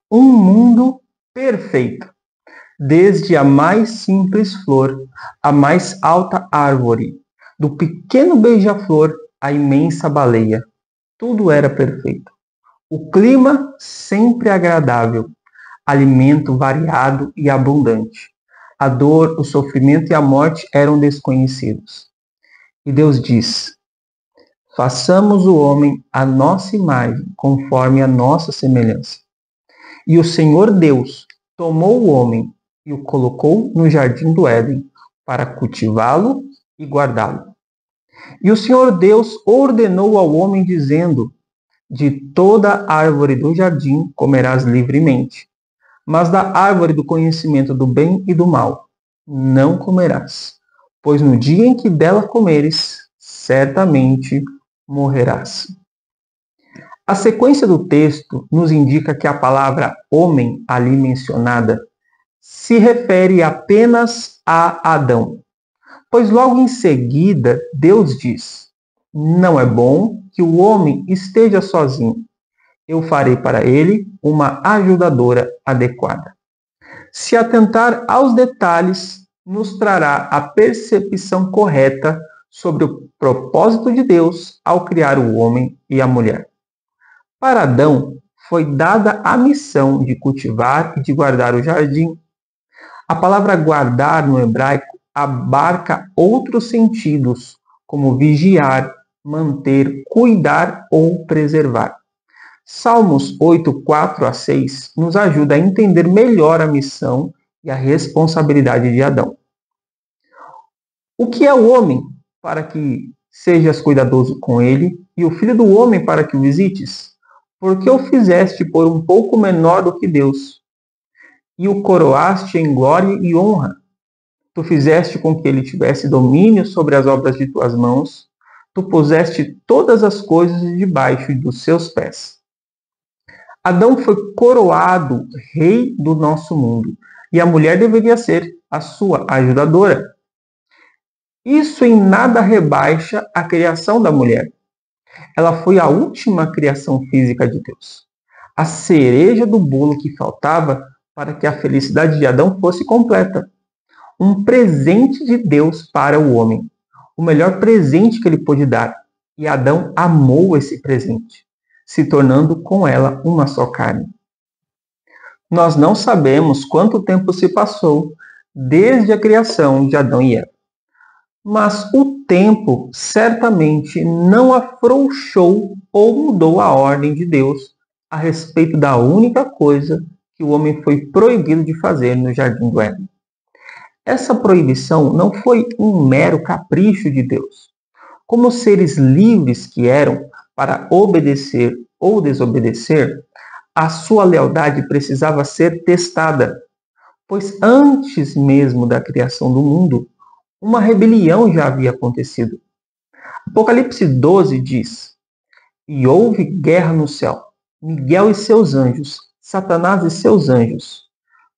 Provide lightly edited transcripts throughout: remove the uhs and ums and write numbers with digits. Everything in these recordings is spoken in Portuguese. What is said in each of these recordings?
Um mundo perfeito, desde a mais simples flor à mais alta árvore, do pequeno beija-flor à imensa baleia. Tudo era perfeito. O clima sempre agradável, alimento variado e abundante. A dor, o sofrimento e a morte eram desconhecidos. E Deus diz: façamos o homem à nossa imagem, conforme a nossa semelhança. E o Senhor Deus tomou o homem e o colocou no jardim do Éden para cultivá-lo e guardá-lo. E o Senhor Deus ordenou ao homem, dizendo: de toda árvore do jardim comerás livremente, mas da árvore do conhecimento do bem e do mal não comerás, pois no dia em que dela comeres, certamente morrerás. A sequência do texto nos indica que a palavra homem ali mencionada se refere apenas a Adão, pois logo em seguida Deus diz: não é bom que o homem esteja sozinho. Eu farei para ele uma ajudadora adequada. Se atentar aos detalhes, nos trará a percepção correta sobre o propósito de Deus ao criar o homem e a mulher. Para Adão, foi dada a missão de cultivar e de guardar o jardim. A palavra guardar no hebraico abarca outros sentidos, como vigiar, manter, cuidar ou preservar. Salmos 8, 4 a 6 nos ajuda a entender melhor a missão e a responsabilidade de Adão. O que é o homem para que sejas cuidadoso com ele, e o filho do homem para que o visites? Porque o fizeste por um pouco menor do que Deus, e o coroaste em glória e honra. Tu fizeste com que ele tivesse domínio sobre as obras de tuas mãos, tu puseste todas as coisas debaixo dos seus pés. Adão foi coroado rei do nosso mundo, e a mulher deveria ser a sua ajudadora. Isso em nada rebaixa a criação da mulher. Ela foi a última criação física de Deus, a cereja do bolo que faltava para que a felicidade de Adão fosse completa. Um presente de Deus para o homem, o melhor presente que ele pôde dar. E Adão amou esse presente, se tornando com ela uma só carne. Nós não sabemos quanto tempo se passou desde a criação de Adão e Eva, mas o tempo certamente não afrouxou ou mudou a ordem de Deus a respeito da única coisa que o homem foi proibido de fazer no jardim do Éden. Essa proibição não foi um mero capricho de Deus. Como seres livres que eram para obedecer ou desobedecer, a sua lealdade precisava ser testada, pois antes mesmo da criação do mundo, uma rebelião já havia acontecido. Apocalipse 12 diz: e houve guerra no céu, Miguel e seus anjos, Satanás e seus anjos.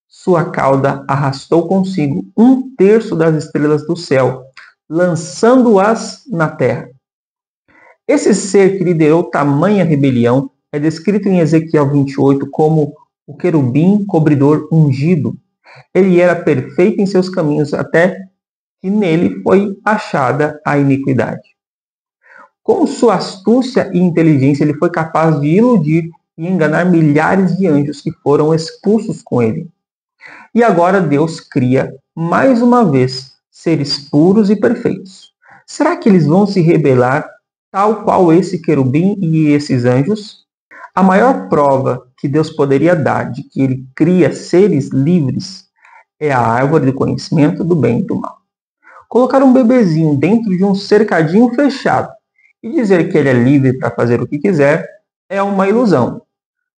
Sua cauda arrastou consigo 1/3 das estrelas do céu, lançando-as na terra. Esse ser que liderou tamanha rebelião é descrito em Ezequiel 28 como o querubim cobridor ungido. Ele era perfeito em seus caminhos até que nele foi achada a iniquidade. Com sua astúcia e inteligência, ele foi capaz de iludir e enganar milhares de anjos que foram expulsos com ele. E agora Deus cria, mais uma vez, seres puros e perfeitos. Será que eles vão se rebelar tal qual esse querubim e esses anjos? A maior prova que Deus poderia dar de que ele cria seres livres é a árvore do conhecimento do bem e do mal. Colocar um bebezinho dentro de um cercadinho fechado e dizer que ele é livre para fazer o que quiser é uma ilusão.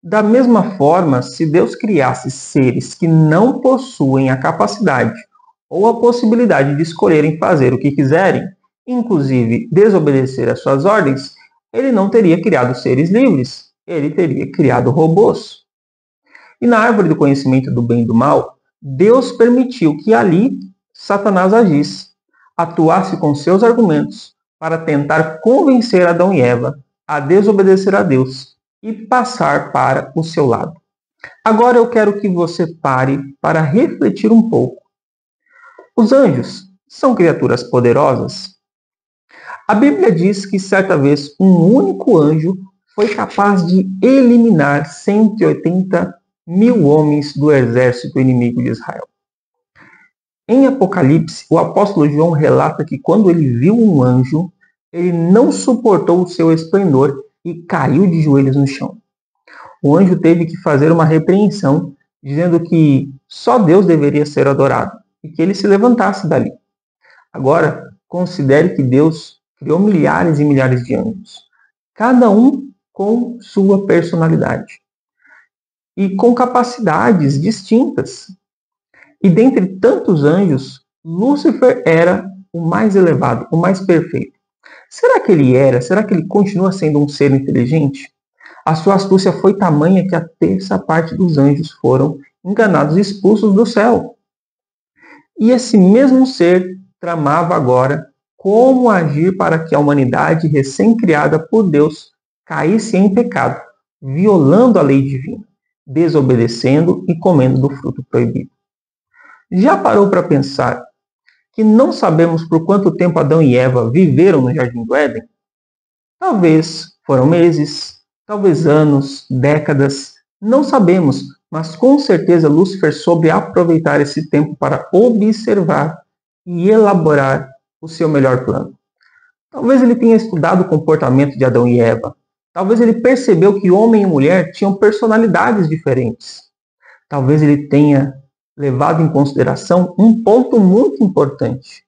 Da mesma forma, se Deus criasse seres que não possuem a capacidade ou a possibilidade de escolherem fazer o que quiserem, inclusive desobedecer às suas ordens, ele não teria criado seres livres, ele teria criado robôs. E na árvore do conhecimento do bem e do mal, Deus permitiu que ali Satanás agisse, atuasse com seus argumentos para tentar convencer Adão e Eva a desobedecer a Deus e passar para o seu lado. Agora eu quero que você pare para refletir um pouco. Os anjos são criaturas poderosas? A Bíblia diz que certa vez um único anjo foi capaz de eliminar 180 mil homens do exército inimigo de Israel. Em Apocalipse, o apóstolo João relata que quando ele viu um anjo, ele não suportou o seu esplendor e caiu de joelhos no chão. O anjo teve que fazer uma repreensão, dizendo que só Deus deveria ser adorado e que ele se levantasse dali. Agora, considere que Deus criou milhares e milhares de anjos, cada um com sua personalidade e com capacidades distintas. E dentre tantos anjos, Lúcifer era o mais elevado, o mais perfeito. Será que ele era? Será que ele continua sendo um ser inteligente? A sua astúcia foi tamanha que a terça parte dos anjos foram enganados e expulsos do céu. E esse mesmo ser tramava agora como agir para que a humanidade recém-criada por Deus caísse em pecado, violando a lei divina, desobedecendo e comendo do fruto proibido. Já parou para pensar que não sabemos por quanto tempo Adão e Eva viveram no Jardim do Éden? Talvez foram meses, talvez anos, décadas, não sabemos, mas com certeza Lúcifer soube aproveitar esse tempo para observar e elaborar o seu melhor plano. Talvez ele tenha estudado o comportamento de Adão e Eva. Talvez ele percebeu que homem e mulher tinham personalidades diferentes. Talvez ele tenha levado em consideração um ponto muito importante.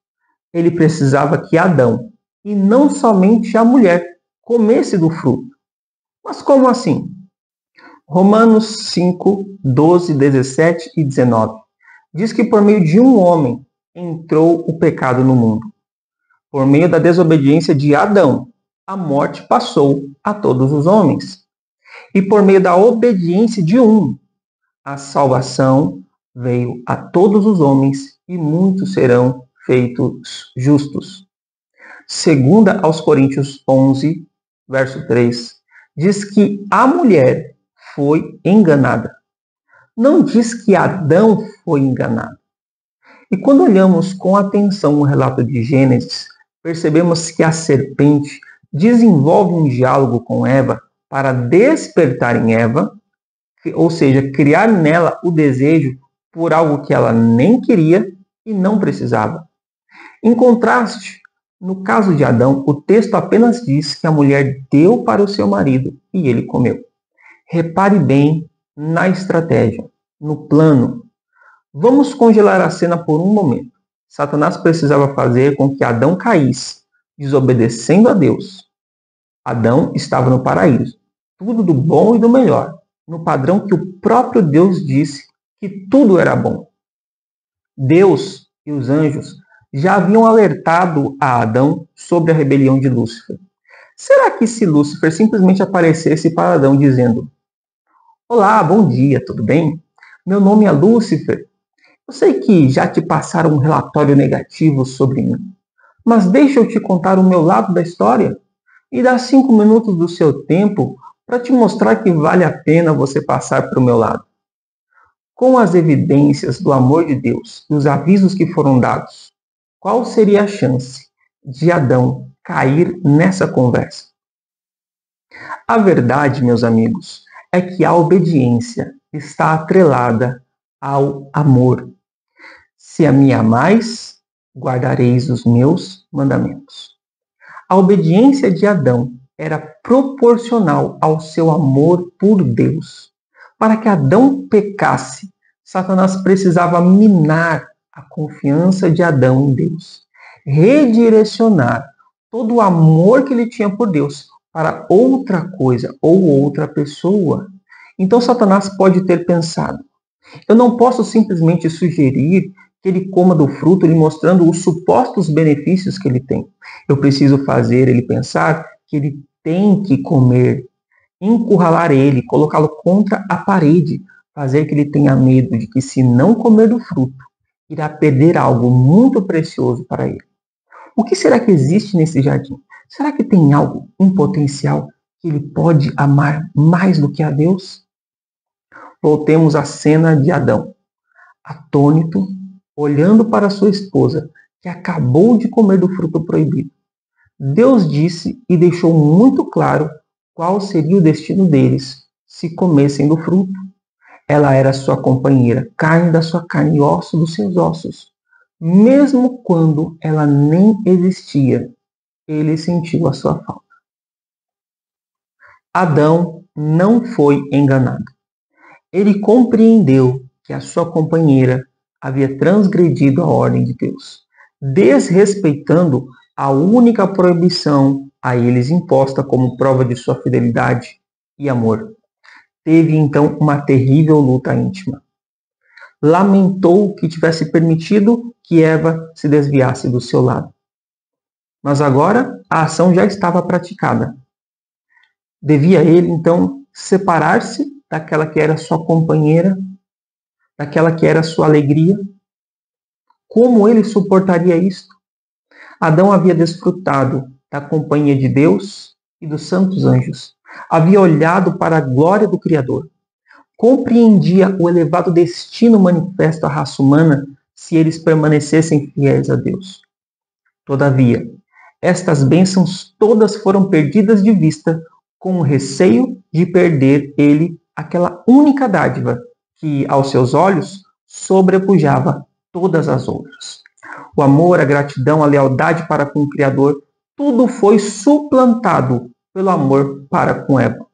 Ele precisava que Adão, e não somente a mulher, comesse do fruto. Mas como assim? Romanos 5, 12, 17 e 19 diz que por meio de um homem entrou o pecado no mundo. Por meio da desobediência de Adão, a morte passou a todos os homens. E por meio da obediência de um, a salvação veio a todos os homens e muitos serão feitos justos. Segunda aos Coríntios 11, verso 3, diz que a mulher foi enganada. Não diz que Adão foi enganado. E quando olhamos com atenção o relato de Gênesis, percebemos que a serpente desenvolve um diálogo com Eva para despertar em Eva, ou seja, criar nela o desejo por algo que ela nem queria e não precisava. Em contraste, no caso de Adão, o texto apenas diz que a mulher deu para o seu marido e ele comeu. Repare bem na estratégia, no plano. Vamos congelar a cena por um momento. Satanás precisava fazer com que Adão caísse, desobedecendo a Deus. Adão estava no paraíso, tudo do bom e do melhor, no padrão que o próprio Deus disse que tudo era bom. Deus e os anjos já haviam alertado a Adão sobre a rebelião de Lúcifer. Será que se Lúcifer simplesmente aparecesse para Adão dizendo: "Olá, bom dia, tudo bem? Meu nome é Lúcifer. Eu sei que já te passaram um relatório negativo sobre mim, mas deixa eu te contar o meu lado da história e dar 5 minutos do seu tempo para te mostrar que vale a pena você passar para o meu lado." Com as evidências do amor de Deus e os avisos que foram dados, qual seria a chance de Adão cair nessa conversa? A verdade, meus amigos, é que a obediência está atrelada ao amor. Se a me amais, guardareis os meus mandamentos. A obediência de Adão era proporcional ao seu amor por Deus. Para que Adão pecasse, Satanás precisava minar a confiança de Adão em Deus, redirecionar todo o amor que ele tinha por Deus para outra coisa ou outra pessoa. Então Satanás pode ter pensado: eu não posso simplesmente sugerir que ele coma do fruto, lhe mostrando os supostos benefícios que ele tem. Eu preciso fazer ele pensar que ele tem que comer, encurralar ele, colocá-lo contra a parede, fazer que ele tenha medo de que, se não comer do fruto, irá perder algo muito precioso para ele. O que será que existe nesse jardim? Será que tem algo, um potencial, que ele pode amar mais do que a Deus? Voltemos à cena de Adão. Atônito, olhando para sua esposa, que acabou de comer do fruto proibido. Deus disse e deixou muito claro qual seria o destino deles se comessem do fruto. Ela era sua companheira, carne da sua carne e osso dos seus ossos. Mesmo quando ela nem existia, ele sentiu a sua falta. Adão não foi enganado. Ele compreendeu que a sua companheira havia transgredido a ordem de Deus, desrespeitando a única proibição a eles imposta como prova de sua fidelidade e amor. Teve então uma terrível luta íntima. Lamentou que tivesse permitido que Eva se desviasse do seu lado. Mas agora a ação já estava praticada. Devia ele então separar-se daquela que era sua companheira, daquela que era sua alegria? Como ele suportaria isto? Adão havia desfrutado da companhia de Deus e dos santos anjos. Havia olhado para a glória do Criador. Compreendia o elevado destino manifesto à raça humana se eles permanecessem fiéis a Deus. Todavia, estas bênçãos todas foram perdidas de vista com o receio de perder ele aquela única dádiva que, aos seus olhos, sobrepujava todas as outras. O amor, a gratidão, a lealdade para com o Criador, tudo foi suplantado pelo amor para com Eva.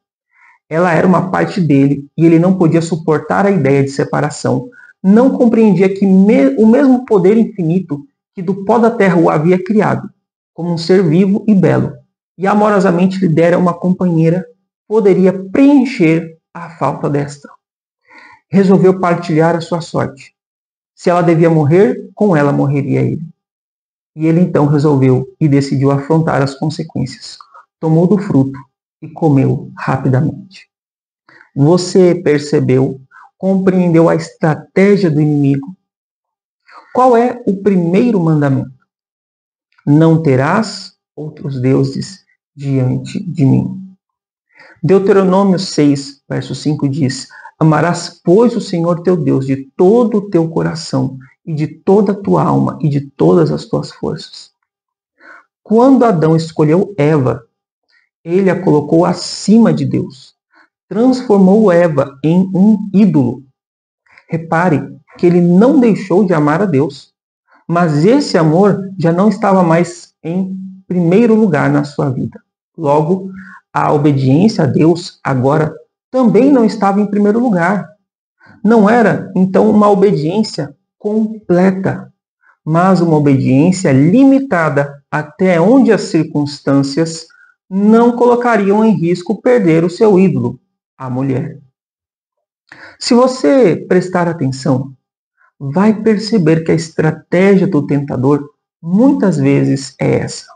Ela era uma parte dele e ele não podia suportar a ideia de separação. Não compreendia que o mesmo poder infinito que do pó da terra o havia criado, como um ser vivo e belo, e amorosamente lhe dera uma companheira, poderia preencher a falta desta. Resolveu partilhar a sua sorte. Se ela devia morrer, com ela morreria ele. E ele então resolveu e decidiu afrontar as consequências. Tomou do fruto e comeu rapidamente. Você percebeu, compreendeu a estratégia do inimigo? Qual é o primeiro mandamento? Não terás outros deuses diante de mim. Deuteronômio 6, verso 5 diz: Amarás, pois, o Senhor teu Deus de todo o teu coração e de toda a tua alma e de todas as tuas forças. Quando Adão escolheu Eva, ele a colocou acima de Deus. Transformou Eva em um ídolo. Repare que ele não deixou de amar a Deus, mas esse amor já não estava mais em primeiro lugar na sua vida. Logo, a obediência a Deus agora também não estava em primeiro lugar. Não era, então, uma obediência completa, mas uma obediência limitada até onde as circunstâncias não colocariam em risco perder o seu ídolo, a mulher. Se você prestar atenção, vai perceber que a estratégia do tentador muitas vezes é essa.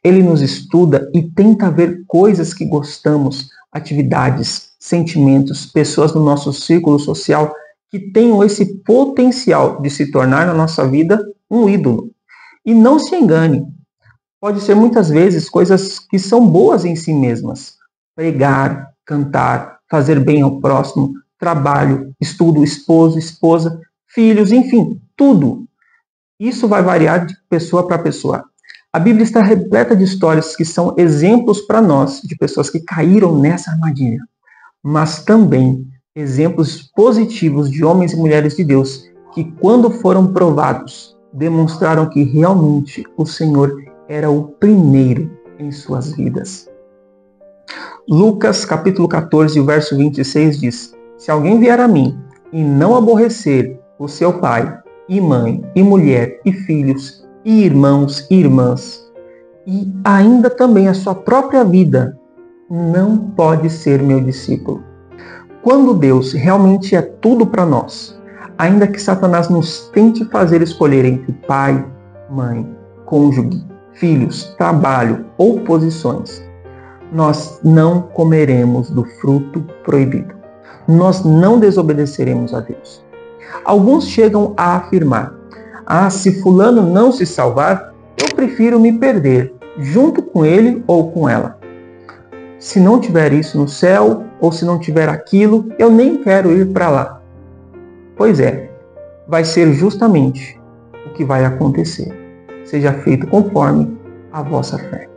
Ele nos estuda e tenta ver coisas que gostamos, atividades, sentimentos, pessoas no nosso círculo social que tenham esse potencial de se tornar na nossa vida um ídolo. E não se engane, pode ser muitas vezes coisas que são boas em si mesmas. Pregar, cantar, fazer bem ao próximo, trabalho, estudo, esposo, esposa, filhos, enfim, tudo. Isso vai variar de pessoa para pessoa. A Bíblia está repleta de histórias que são exemplos para nós de pessoas que caíram nessa armadilha, mas também exemplos positivos de homens e mulheres de Deus que, quando foram provados, demonstraram que realmente o Senhor era o primeiro em suas vidas. Lucas capítulo 14, verso 26 diz: Se alguém vier a mim e não aborrecer o seu pai, e mãe, e mulher, e filhos, e irmãos, e irmãs, e ainda também a sua própria vida, não pode ser meu discípulo. Quando Deus realmente é tudo para nós, ainda que Satanás nos tente fazer escolher entre pai, mãe, cônjuge, filhos, trabalho ou posições, nós não comeremos do fruto proibido. Nós não desobedeceremos a Deus. Alguns chegam a afirmar: se fulano não se salvar, eu prefiro me perder, junto com ele ou com ela. se não tiver isso no céu, ou se não tiver aquilo, eu nem quero ir para lá. Pois é, vai ser justamente o que vai acontecer. Seja feito conforme a vossa fé.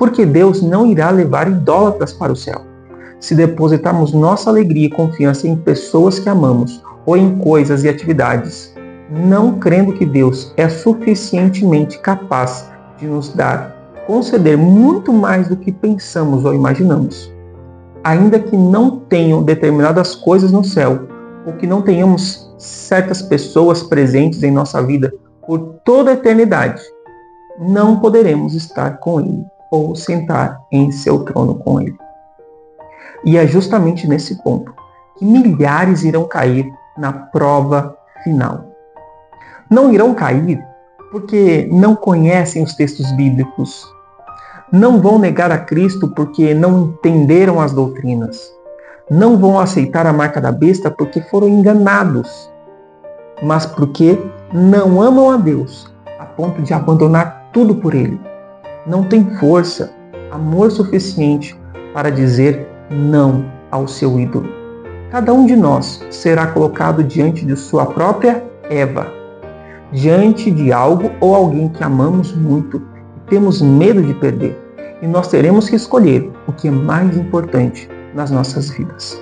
Porque Deus não irá levar idólatras para o céu. Se depositarmos nossa alegria e confiança em pessoas que amamos, ou em coisas e atividades, não crendo que Deus é suficientemente capaz de nos dar, conceder muito mais do que pensamos ou imaginamos. Ainda que não tenham determinadas coisas no céu, ou que não tenhamos certas pessoas presentes em nossa vida por toda a eternidade, não poderemos estar com Ele ou sentar em seu trono com Ele. E é justamente nesse ponto que milhares irão cair na prova final. Não irão cair porque não conhecem os textos bíblicos. Não vão negar a Cristo porque não entenderam as doutrinas. Não vão aceitar a marca da besta porque foram enganados. Mas porque não amam a Deus a ponto de abandonar tudo por Ele. Não tem força, amor suficiente para dizer não ao seu ídolo. Cada um de nós será colocado diante de sua própria Eva, diante de algo ou alguém que amamos muito e temos medo de perder. E nós teremos que escolher o que é mais importante nas nossas vidas.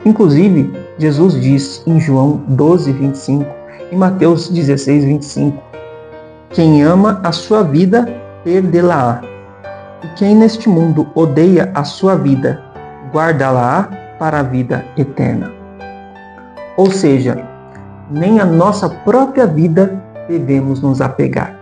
Inclusive, Jesus diz em João 12, 25, em Mateus 16, 25, quem ama a sua vida, perdê-la-á. E quem neste mundo odeia a sua vida, guardá-la-á para a vida eterna. Ou seja, nem a nossa própria vida devemos nos apegar.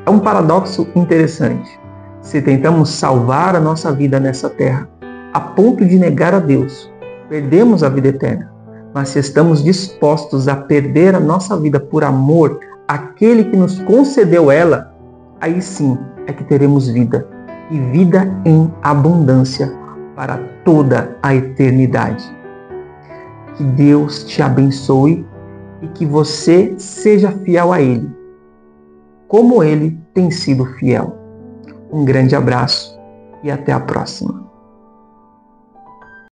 É um paradoxo interessante. Se tentamos salvar a nossa vida nessa terra, a ponto de negar a Deus, perdemos a vida eterna. Mas se estamos dispostos a perder a nossa vida por amor àquele que nos concedeu ela, aí sim é que teremos vida, e vida em abundância para toda a eternidade. Que Deus te abençoe e que você seja fiel a Ele, como Ele tem sido fiel. Um grande abraço e até a próxima.